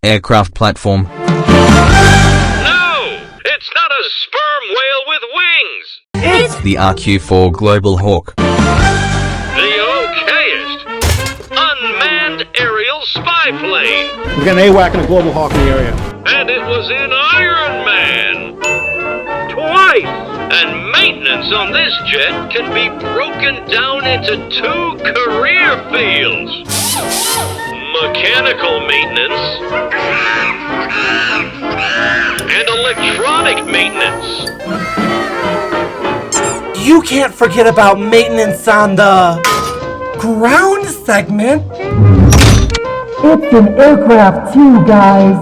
aircraft platform. No! It's not a sperm whale with wings! It's The RQ-4 Global Hawk. The okayest unmanned aerial spy plane! We got an AWAC and a Global Hawk in the area. And it was in Iron Man! Twice! And maintenance on this jet can be broken down into 2 career fields. Mechanical maintenance and electronic maintenance. You can't forget about maintenance on the ground segment. It's an aircraft too, guys.